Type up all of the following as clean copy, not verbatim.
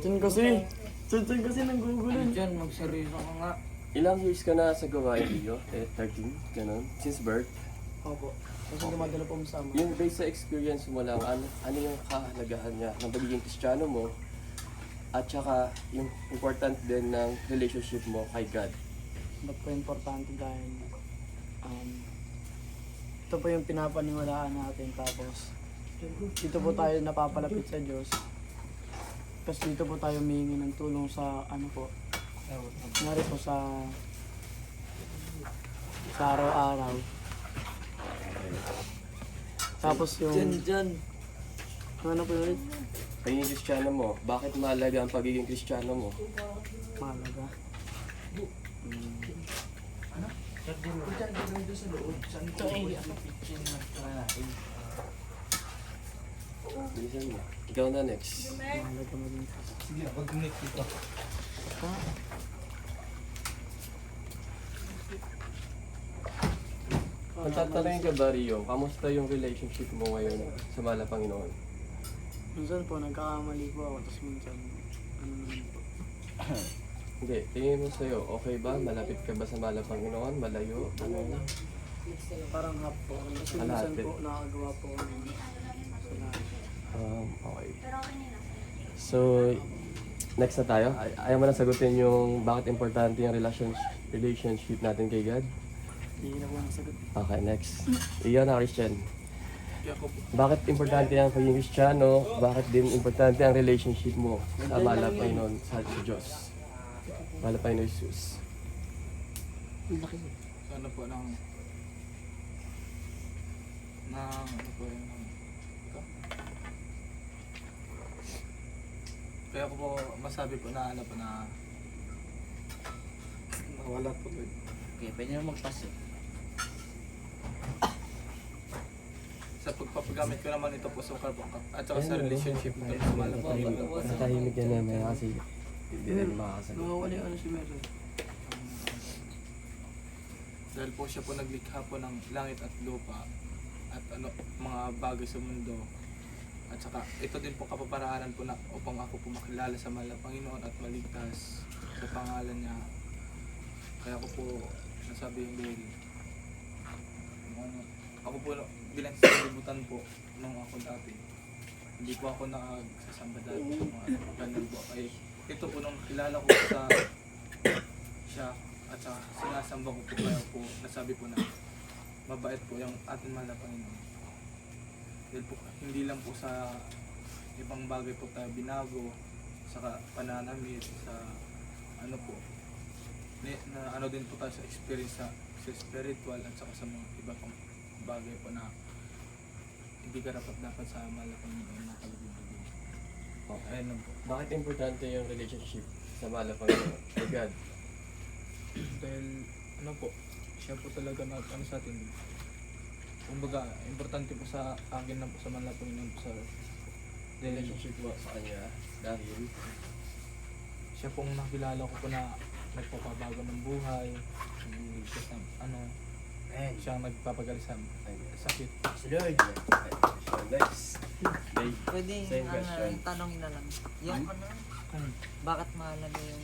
Diyan kasi. Diyan kasi nanggugulo. Diyan, magseryoso ka nga. Ilang years ka na sa gawain video? 13, ganun. Since birth? Opo. Kasi dumadala po masama. Yung based sa experience mo lang, ano yung kahalagahan niya ng pagiging Kristiyano mo? At saka yung important din ng relationship mo kay God. Ba't po importante dahil ito po yung pinapaniwalaan natin, tapos dito po tayo napapalapit sa Diyos. Tapos dito po tayo humihingi ng tulong sa ano po, kunwari po sa araw-araw. Tapos yung Diyan. ano po yun, Pagiging Kristiyano mo, bakit mahalaga ang pagiging Kristiyano mo? mahalaga. Bilisan mo. Ikaw na next. Mahalaga maging Sige, wag-connect dito. Kung tatanungin ka ba, Rio, kamusta yung relationship mo ngayon sa mahal na Panginoon? Minsan po nagkakamali po ako, tapos minsan ano naman po. Hindi, tingin mo sa'yo, okay ba? Malapit ka ba sa mahal na Panginoon? Malayo? Ano na? Parang half po. Kasi minsan Kalahati. po nakagawa po ako ng kasalanan. Okay. So, next na tayo. Ayaw mo na sagutin yung bakit importante yung relationship natin kay God? Hindi na po nasagot. Okay, next. Iyon na, Christian. Jacob. Bakit importante ang pagiging Kristiyano? Bakit din importante ang relationship mo sa mahal na Panginoon sa Diyos? Mahal na Panginoon Jesus. Ano po ng ano po yun ito? Kaya ko po masabi po na ano po na nawala po yun. Okay, pwede na mag-pass eh. Sa pagpapagamit ko naman ito po sa karpangkat at saka sa relationship ko sa malapit. Natahimik yan namin kasi hindi rin makakasagot. Nawawala yung ano si Meron. Dahil po siya po naglikha po ng langit at lupa at ano mga bagay sa mundo. At saka ito din po kapaparaanan po na upang ako po makilala sa mahal na Panginoon at maligtas sa pangalan niya. Kaya ko po nasabi yung dahil ako po bilang sa kalibutan po nung ako dati. Hindi po ako nagsasamba dati sa mga ganun po. Ay, ito po nung kilala ko sa siya at saka sinasamba ko po kaya po nasabi po na mabait po yung ating mahal na Panginoon. Dahil po hindi lang po sa ibang bagay po tayo binago, sa pananamit, sa ano po, na ano din po tayo sa experience sa spiritual at saka sa mga iba pang bagay po na hindi karapat dapat sa mahal na Panginoon na kalugod-lugod. Okay. Ayun lang po. Bakit importante yung relationship sa mahal na Panginoon kay God? Dahil ano po, siya po talaga ano sa atin. Kumbaga, importante po sa akin na po sa mahal na Panginoon po sa Relationship mo sa Kanya dahil siya pong nakilala ko po na nagpapabago ng buhay, nagliligtas ng ano, siya ang nagpapagali sa sakit. Lord. Next. Dave. Pwede Same question. tanongin na lang. Yung ano, bakit mahalaga yung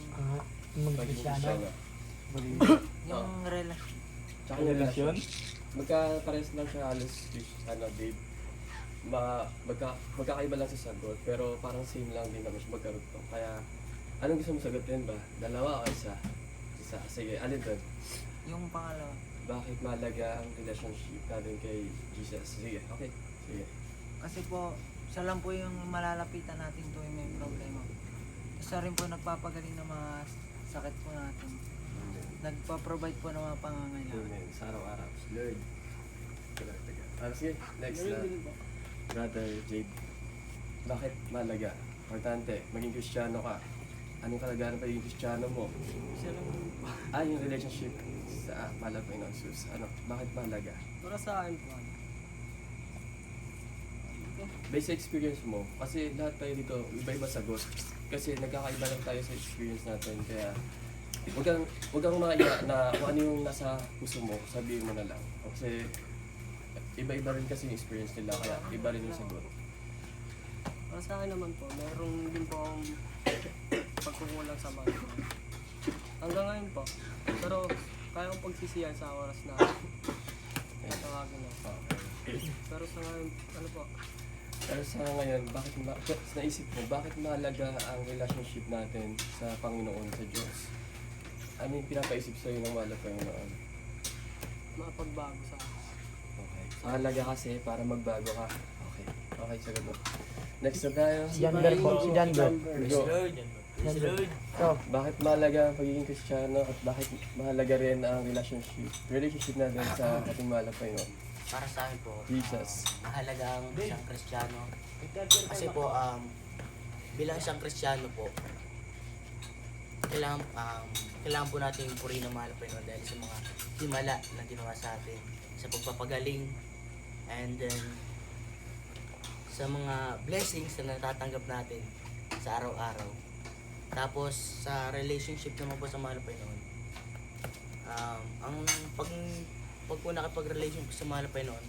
Pagiging Kristiyano. yung relasyon? Tsaka yung relasyon, magka-pares lang siya halos, ano, Dave. Magkakaiba lang sa sagot, pero parang same lang din naman siya magkarugtong. Kaya, anong gusto mo sagutin ba? Dalawa o isa? Isa. Sige, alin doon? Yung pangalawa. Bakit mahalaga ang relationship natin kay Jesus? Sige, okay. Sige. Kasi po, siya lang po yung malalapitan natin tuwing may problema. Siya rin po nagpapagaling ng mga sakit po natin. Nagpa-provide po ng mga pangangailangan. Amen. Sa araw-araw. Lord. Sige, next na. Brother Jade. Bakit mahalaga? Importante, maging Kristiyano ka. Anong kalagayan ng pagiging Kristiyano mo? Siya lang Yung relationship sa mahal na Panginoon Jesus. Bakit mahalaga? para sa akin po. Based sa experience mo, kasi lahat tayo dito, iba-iba sagot. Kasi nagkakaiba lang tayo sa experience natin. Kaya, huwag kang maiya na kung ano yung nasa puso mo, sabihin mo na lang. Kasi, iba-iba rin kasi yung experience nila, kaya iba rin yung sagot. Para sa akin naman po, meron din po akong pagkukulang sa mga hanggang ngayon po. Pero kaya kong pagsisiyan sa oras na tawagin na. Pero sa ngayon, ano po, Pero sa ngayon, naisip mo, bakit mahalaga ang relationship natin sa Panginoon, sa Diyos? Ano yung pinapaisip sa'yo ng mahal na Panginoon? makapagbago sa akin. Okay. Mahalaga kasi para magbago ka. Okay. Okay, sagot mo. Next na tayo. Si Janber po, si Janber. Go. Janber. So, Bakit mahalaga ang pagiging Kristiyano at bakit mahalaga rin ang relationship natin sa ating mahal na Panginoon? Para sa akin po, Jesus. mahalaga ang isang Kristiyano. Kasi po, bilang isang Kristiyano po, kailangan po natin purihin ang mahal na Panginoon dahil sa mga himala na ginawa sa atin, sa pagpapagaling, and then sa mga blessings na natatanggap natin sa araw-araw. Tapos sa relationship naman po sa mahal na Panginoon, ang pag po nakipag-relation sa mahal na Panginoon,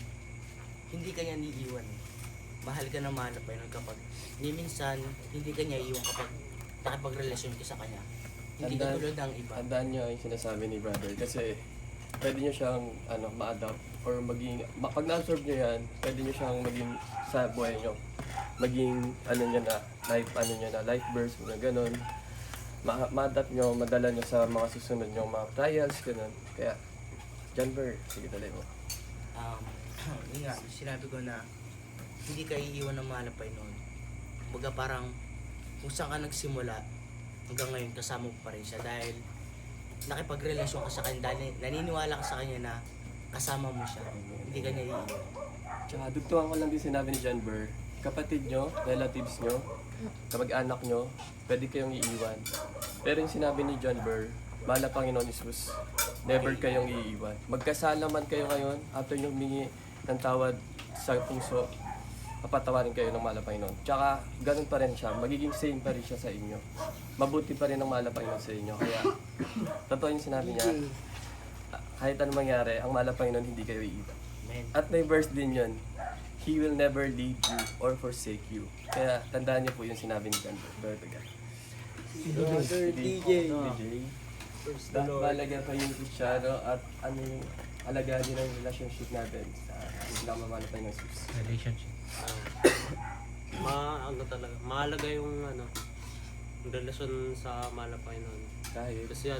hindi kanya niiwan. Mahal ka ng mahal na Panginoon kapag minsan hindi kanya iiwan kapag nakipag-relasyon ka sa kanya. Hindi ka tulad ng iba. Tandaan nyo yung sinasabi ni brother kasi pwede nyo siyang ma-adapt or maging, pag na-absorb nyo yan, pwede nyo siyang maging sa buhay nyo. Maging life verse, mga ganun. Ma-adapt nyo, madala nyo sa mga susunod nyo, mga trials, ganun. Kaya, Janber, sige talay mo. Yun nga, sinabi ko na hindi ka iiwan ng mahal na Panginoon. Kumbaga parang kung saan ka nagsimula, hanggang ngayon kasama mo pa rin siya dahil nakipagrelasyon ka sa kanya dahil naniniwala ka sa kanya na kasama mo siya, hindi ka niya iiwan. Tsaka dugtungan ko lang din sinabi ni Janber, kapatid nyo, relatives nyo, kamag-anak nyo, pwede kayong iiwan. Pero yung sinabi ni Janber, mahal na Panginoon Jesus, never kayong iiwan. Magkasala man kayo ngayon, after nyo humingi ng tawad sa puso, papatawarin kayo ng mahal na Panginoon. Tsaka, ganun pa rin siya. Magiging same pa rin siya sa inyo. Mabuti pa rin ang mahal na Panginoon sa inyo. Kaya, totoo yung sinabi niya, kahit anong mangyari, ang mahal na Panginoon hindi kayo iiwan. Amen. At may verse din yun, He will never leave you or forsake you. Kaya, tandaan niyo po yung sinabi ni John. Glory to God. Brother DJ. Mahalaga pa yung Kristiyano at ano yung alaga din ang relationship natin sa pinamamahal pa ng Jesus. Ano talaga, mahalaga yung yung relasyon sa mahal na Panginoon. Dahil, Kasi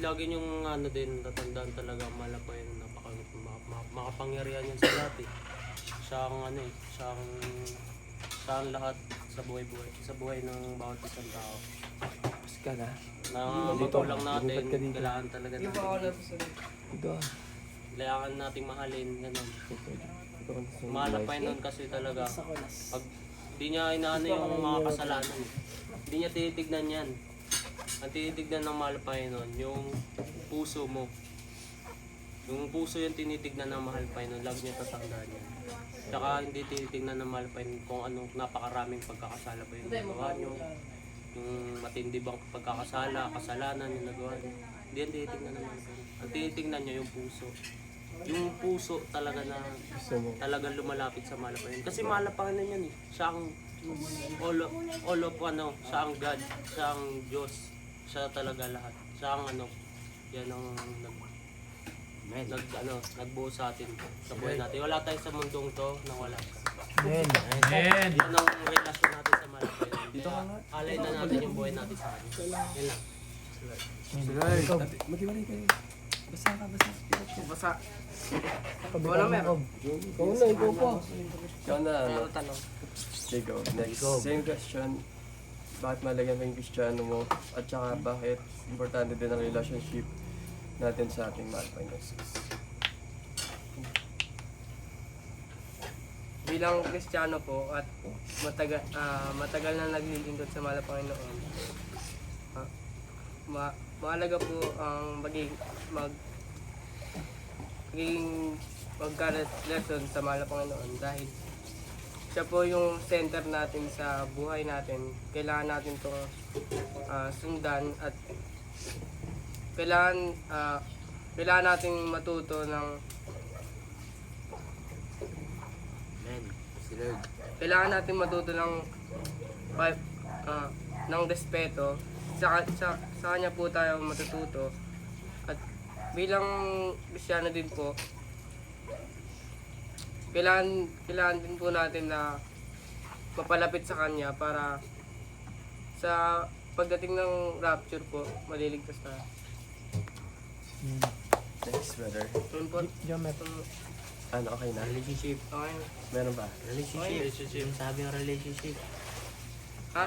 lagi yung din, tatandaan talaga ang mahal na Panginoon, makapangyarihan yan sa lahat eh. Siya ang lahat sa buhay ng bawat isang tao. tapos ka na. Na magulang natin, kailangan talaga natin. Ito. Kailangan nating mahalin, ganun. Mahal na Panginoon kasi talaga, pag di niya inaano yung mga kasalanan, hindi niya tinitignan yan. Ang tinitignan ng mahal na Panginoon, yung puso mo. Yung puso yung tinitignan ng mahal na Panginoon, lagi niya tatandaan yan. Tsaka hindi tinitignan ng mahal na Panginoon kung anong napakaraming pagkakasala ba yung nagawa nyo. Yung matindi bang pagkakasala, kasalanan yung nagawa nyo. Hindi yan tinitignan ng mahal na Panginoon. Ang tinitignan niya yung puso. Yung puso talaga na talagang lumalapit sa mahal na Panginoon. Kasi mahal na Panginoon yan eh. Siya ang all of siya ang God, siya ang Diyos. Siya talaga lahat. Siya ang yan ang nagbuo sa atin sa buhay natin. Wala tayo sa mundong to nang wala siya. Amen. Yan ang relasyon natin sa mahal na Panginoon. Kaya alay na natin yung buhay natin sa kanya. Yan lang. Mag-iwalay kayo. Basa ka. Basa. Wala meron. Ikaw na. Okay, go. Next. Same question. Bakit mahalaga na yung Kristiyano mo? At saka bakit importante din ang relationship natin sa ating mahal na Jesus? Bilang Kristiyano po at matagal na naglilingkod sa mahal na Panginoon, mahalaga po ang magka-lesson sa mahal na Panginoon dahil siya po yung center natin sa buhay natin. Kailangan natin itong sundan at kailangan nating matuto ng Kailangan natin matuto ng respeto. Sa kanya po tayo matututo. At bilang Kristiyano din po, kailangan din po natin na mapalapit sa kanya para sa pagdating ng rapture po, maliligtas tayo. Next, brother. Yun po. Ano, okay na? Relationship. Okay. Meron ba? Relationship. Yung sabi ng relationship. Ha?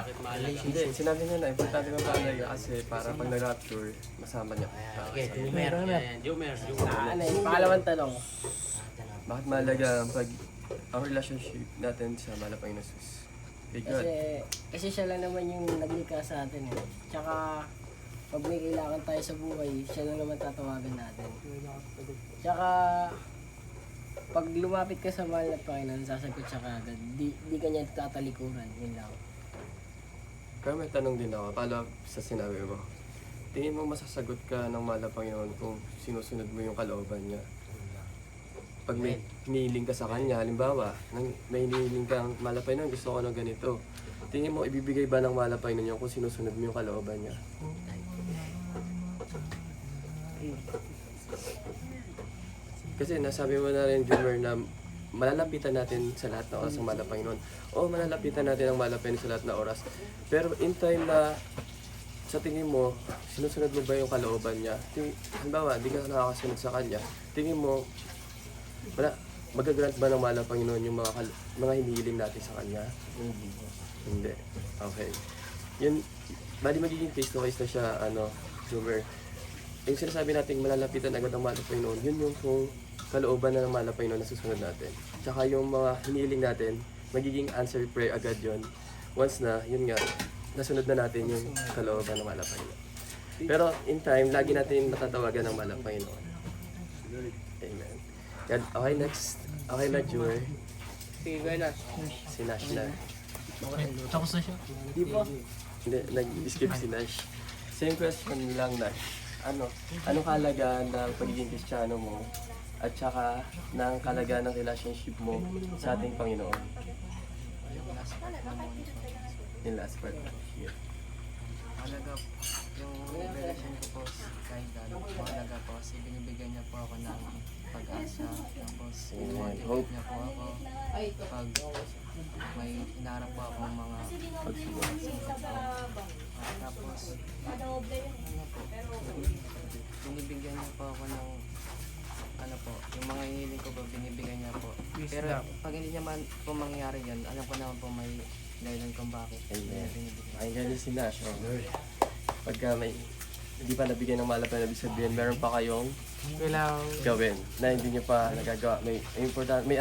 Hindi, sinabi niya na, importante mo talaga kasi para pag nag-rapture, masama niya. Okay, Jumer. Jumer. Pangalawang tanong. Bakit mahalaga ang relationship natin sa Malapang Jesus? Because, Kasi siya lang naman yung naglikha sa atin eh. Tsaka pag may kailangan tayo sa buhay, siya lang naman tatawagan natin. Tsaka pag lumapit ka sa mahal na Panginoon, sasagot siya kagad. Di ka niya tatalikuran. Yun lang. pero may tanong din ako, follow up sa sinabi mo. Tingin mo masasagot ka ng mahal na Panginoon kung sinusunod mo yung kalooban niya? Pag may hinihiling ka sa Kanya, halimbawa, may hinihiling kang mahal na Panginoon, gusto ko ng ganito. Tingin mo, ibibigay ba ng mahal na Panginoon yun kung sinusunod mo yung kalooban niya? Kasi nasabi mo na rin, Jumer, na malalapitan natin sa lahat na oras ang mahal na Panginoon. Oo, malalapitan natin ang mahal na Panginoon sa lahat na oras. Pero in time na sa tingin mo, sinusunod mo ba yung kalooban niya? Halimbawa, di ka nakakasunod sa Kanya. Tingin mo, magagrant ba ng mahal na Panginoon yung mga hinihiling natin sa Kanya? Hindi. Okay. Yun, bali magiging face to face na siya, Jumer. Yung sinasabi natin malalapitan agad ang mahal na Panginoon, yun yung kung kalooban na ng mahal na Panginoon na susunod natin. Tsaka yung mga hinihiling natin, magiging answer prayer agad yun. Once na, yun nga, nasunod na natin yung kalooban ng mahal na Panginoon. Pero in time, lagi natin matatawagan ng mahal na Panginoon. Amen. God, okay, next. Okay na, Jumer. Sige, na. Si Nash na. Tapos na siya. Di ba? Hindi, nag-skip si Nash. Same question lang, Nash. Anong kahalagaan ng pagiging Kristiyano mo at saka ng kahalagaan ng relationship mo sa ating Panginoon? Yung last part. Yeah. Mahalaga yung relasyon ko po kahit ano, mahalaga po kasi binibigyan niya po ako ng pag-asa, tapos motivate niya po ako pag may hinaharap po akong mga Pagsubok. tapos binibigyan niya po ako ng yung mga hinihiling ko po, binibigyan niya po. Pero pag hindi naman po mangyayari yun, alam ko naman po may dahilan kung bakit. Amen. Binibigyan. Ay, ganun si Nash. Pagka may hindi pa nabigyan ng malap na ibig sabihin, meron pa kayong Kailangan gawin na hindi nyo pa nagagawa. May important, may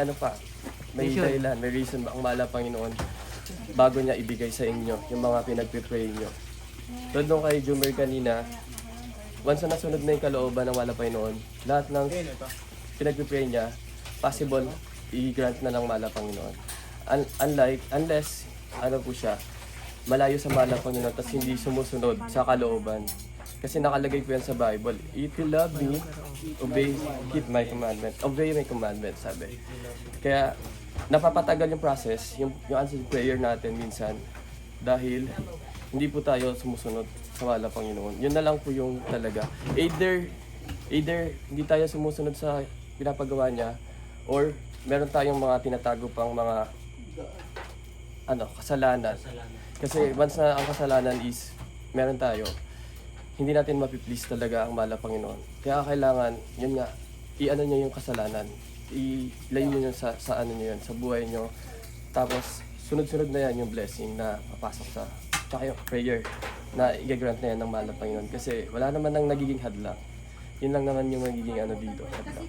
may dahilan, may reason ba ang mahal na Panginoon bago niya ibigay sa inyo yung mga pinagpipray nyo. Doon nung kay Jumer kanina, once na nasunod na yung kalooban ng mahal na Panginoon, lahat ng pinagpipray niya, possible i-grant na ng mahal na Panginoon. Unless, po siya, malayo sa mahal na Panginoon tapos hindi sumusunod sa kalooban. Kasi nakalagay po yan sa Bible. If you love me, keep my commandment. Obey my commandment, sabi. Kaya, napapatagal yung process, yung answered prayer natin minsan, dahil hindi po tayo sumusunod sa mahal na Panginoon. Yun na lang po yung talaga. Either hindi tayo sumusunod sa pinapagawa niya, or meron tayong mga tinatago pang mga kasalanan. Kasi once na ang kasalanan is meron tayo, hindi natin mapiplease talaga ang mahal na Panginoon. Kaya kailangan, yun nga, i-ano nyo yung kasalanan. I-lay nyo yun sa ano nyo yun, sa buhay nyo. Tapos, sunod-sunod na yan yung blessing na papasok sa, tsaka yung prayer na i-grant na yan ng mahal na Panginoon. Kasi wala naman nang nagiging hadlang. Yun lang naman yung nagiging dito, hadlang.